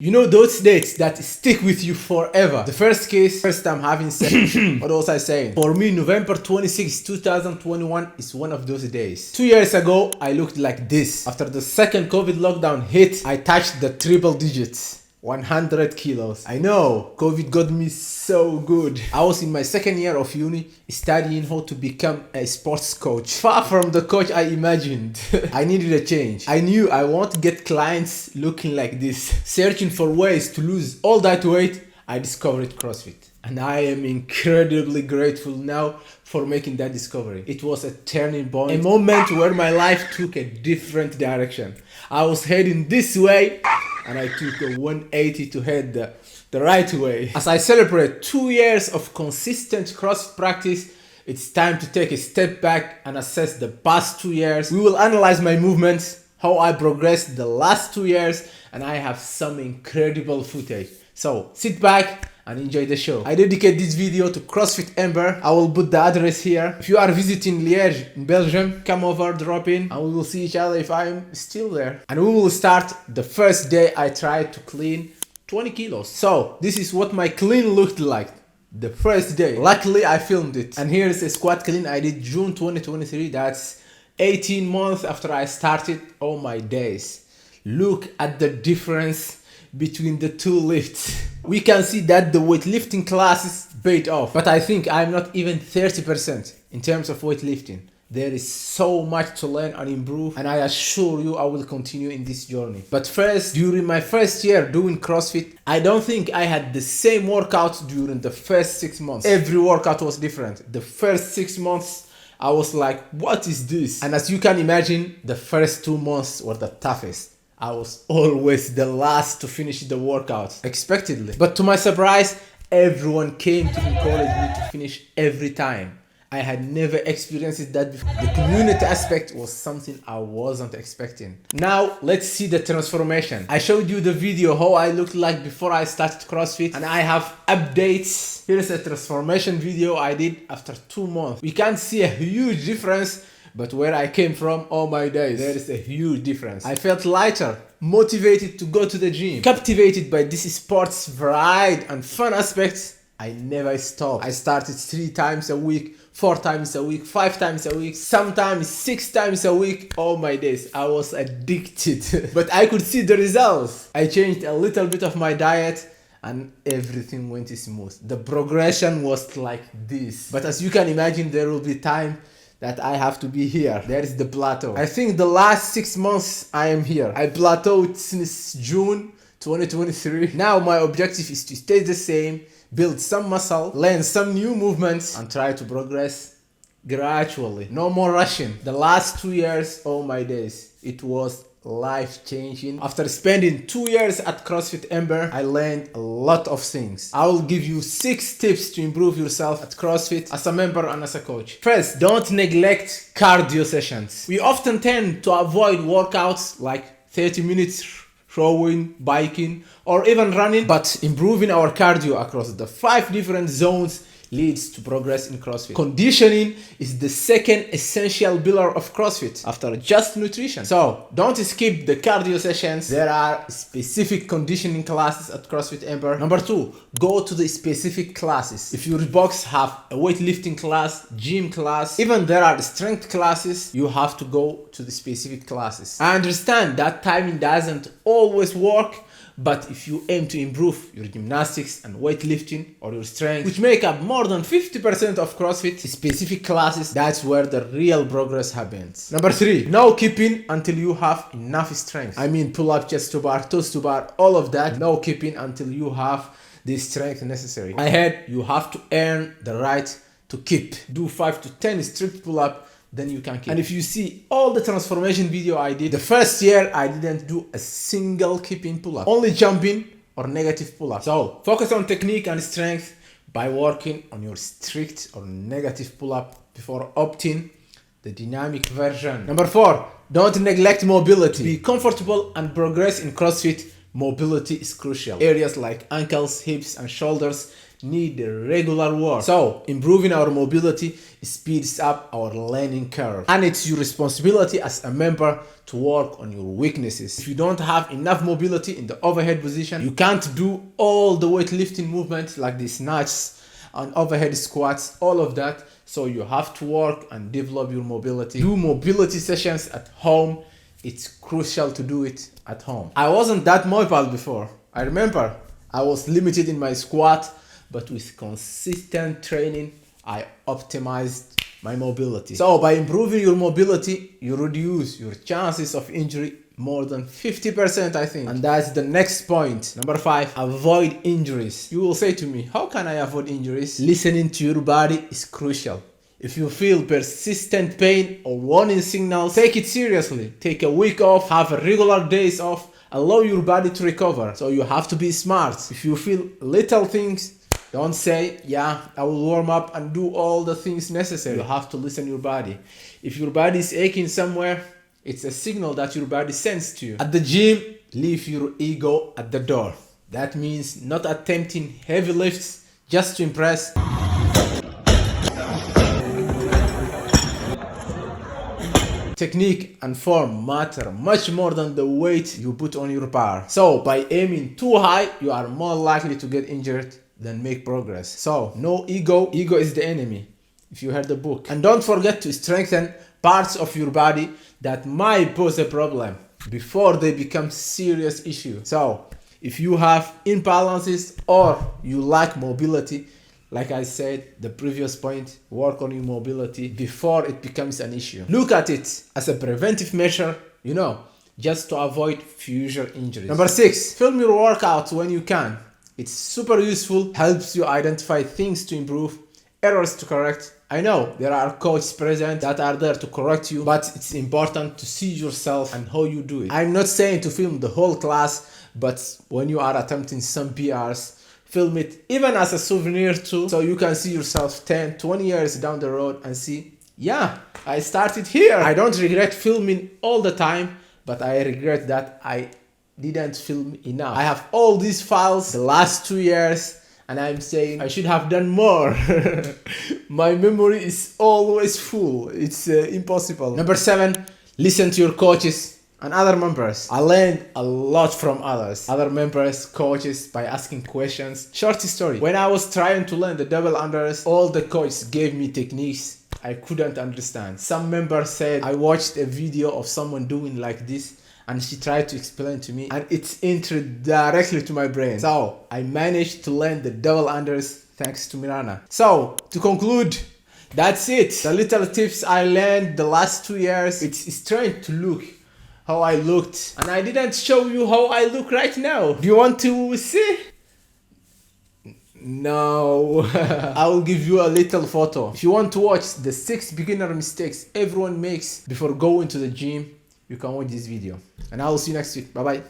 You know those dates that stick with you forever. The first case, first time having sex. What was I saying? For me, November 26, 2021 is one of those days. 2 years ago, I looked like this. After the second COVID lockdown hit, I touched the triple digits. 100 kilos. I know, COVID got me so good. I was in my second year of uni studying how to become a sports coach. Far from the coach I imagined. I needed a change. I knew I want to get clients looking like this. Searching for ways to lose all that weight, I discovered CrossFit. And I am incredibly grateful now for making that discovery. It was a turning point, a moment where my life took a different direction. I was heading this way, and I took a 180 to head the right way. As I celebrate 2 years of consistent CrossFit practice, it's time to take a step back and assess the past 2 years. We will analyze my movements, how I progressed the last 2 years, and I have some incredible footage. So sit back and enjoy the show. I dedicate this video to CrossFit Amber. I will put the address here. If you are visiting Liège in Belgium, come over, drop in, and we will see each other if I'm still there. And we will start the first day I tried to clean 20 kilos. So this is what my clean looked like the first day. Luckily I filmed it. And here's a squat clean I did June 2023. That's 18 months after I started. Oh my days. Look at the difference between the two lifts. We can see that the weightlifting classes paid off, but I think I'm not even 30% in terms of weightlifting. There is so much to learn and improve, and I assure you I will continue in this journey. But first, during my first year doing CrossFit, I don't think I had the same workouts during the first 6 months. Every workout was different. The first 6 months I was like, what is this? And as you can imagine, the first 2 months were the toughest. I was always the last to finish the workout, expectedly. But to my surprise, everyone came to encourage me to finish every time. I had never experienced that before. The community aspect was something I wasn't expecting. Now, let's see the transformation. I showed you the video how I looked like before I started CrossFit, and I have updates. Here's a transformation video I did after 2 months. We can see a huge difference. But where I came from, oh my days, there is a huge difference. I felt lighter, motivated to go to the gym, captivated by this sport's varied and fun aspects. I never stopped. I started 3 times a week, 4 times a week, 5 times a week, sometimes 6 times a week. Oh my days, I was addicted. But I could see the results. I changed a little bit of my diet and everything went smooth. The progression was like this. But as you can imagine, there will be time that I have to be here. There is the plateau. I think the last 6 months I am here. I plateaued since June 2023. Now my objective is to stay the same, build some muscle, learn some new movements, and try to progress gradually. No more rushing. The last 2 years, oh my days, it was life-changing. After spending 2 years at CrossFit Amber, I learned a lot of things. I will give you 6 tips to improve yourself at CrossFit as a member and as a coach. First, don't neglect cardio sessions. We often tend to avoid workouts like 30 minutes rowing, biking, or even running, but improving our cardio across the 5 different zones leads to progress in CrossFit. Conditioning is the second essential pillar of CrossFit after just nutrition. So don't skip the cardio sessions. There are specific conditioning classes at CrossFit Amber. Number 2, go to the specific classes. If your box have a weightlifting class, gym class, even there are strength classes, you have to go to the specific classes. I understand that timing doesn't always work, but if you aim to improve your gymnastics and weightlifting or your strength, which make up more than 50% of CrossFit specific classes, that's where the real progress happens. Number 3, no keeping until you have enough strength. I mean pull-up, chest to bar, toes to bar, all of that. No keeping until you have the strength necessary. I heard you have to earn the right to keep. Do 5 to 10 strict pull-up, then you can keep. And if you see all the transformation video I did, the first year I didn't do a single keeping pull-up, only jumping or negative pull-up. So focus on technique and strength by working on your strict or negative pull-up before opting the dynamic version. Number 4, don't neglect mobility. Be comfortable and progress in CrossFit mobility is crucial. Areas like ankles, hips, and shoulders need regular work. So improving our mobility speeds up our learning curve, and it's your responsibility as a member to work on your weaknesses. If you don't have enough mobility in the overhead position, you can't do all the weightlifting movements like the snatches and overhead squats, all of that. So you have to work and develop your mobility. Do mobility sessions at home. It's crucial to do it at home. I wasn't that mobile before. I remember I was limited in my squat, but with consistent training, I optimized my mobility. So by improving your mobility, you reduce your chances of injury more than 50%, I think. And that's the next point. Number 5, avoid injuries. You will say to me, how can I avoid injuries? Listening to your body is crucial. If you feel persistent pain or warning signals, take it seriously. Take a week off, have a regular days off, allow your body to recover. So you have to be smart. If you feel little things, don't say, yeah, I will warm up and do all the things necessary. You have to listen to your body. If your body is aching somewhere, it's a signal that your body sends to you. At the gym, leave your ego at the door. That means not attempting heavy lifts just to impress. Technique and form matter much more than the weight you put on your bar. So by aiming too high, you are more likely to get injured than make progress. So no ego. Ego is the enemy, if you heard the book. And don't forget to strengthen parts of your body that might pose a problem before they become serious issue. So if you have imbalances or you lack mobility, like I said, the previous point, work on your mobility before it becomes an issue. Look at it as a preventive measure, just to avoid future injuries. Number 6, film your workouts when you can. It's super useful, helps you identify things to improve, errors to correct. I know there are coaches present that are there to correct you, but it's important to see yourself and how you do it. I'm not saying to film the whole class, but when you are attempting some PRs, film it even as a souvenir too, so you can see yourself 10, 20 years down the road and see, yeah, I started here. I don't regret filming all the time, but I regret that I didn't film enough. I have all these files the last 2 years and I'm saying I should have done more. My memory is always full. It's impossible. Number 7, listen to your coaches and other members. I learned a lot from other members, coaches, by asking questions. Short story. When I was trying to learn the double unders, all the coaches gave me techniques I couldn't understand. Some members said, I watched a video of someone doing like this and she tried to explain to me and it's entered directly to my brain. So I managed to learn the double unders thanks to Mirana. So to conclude, that's it. The little tips I learned the last 2 years. It's strange to look how I looked and I didn't show you how I look right now. Do you want to see? No. I will give you a little photo. If you want to watch the 6 beginner mistakes everyone makes before going to the gym, you can watch this video. And I will see you next week. Bye bye.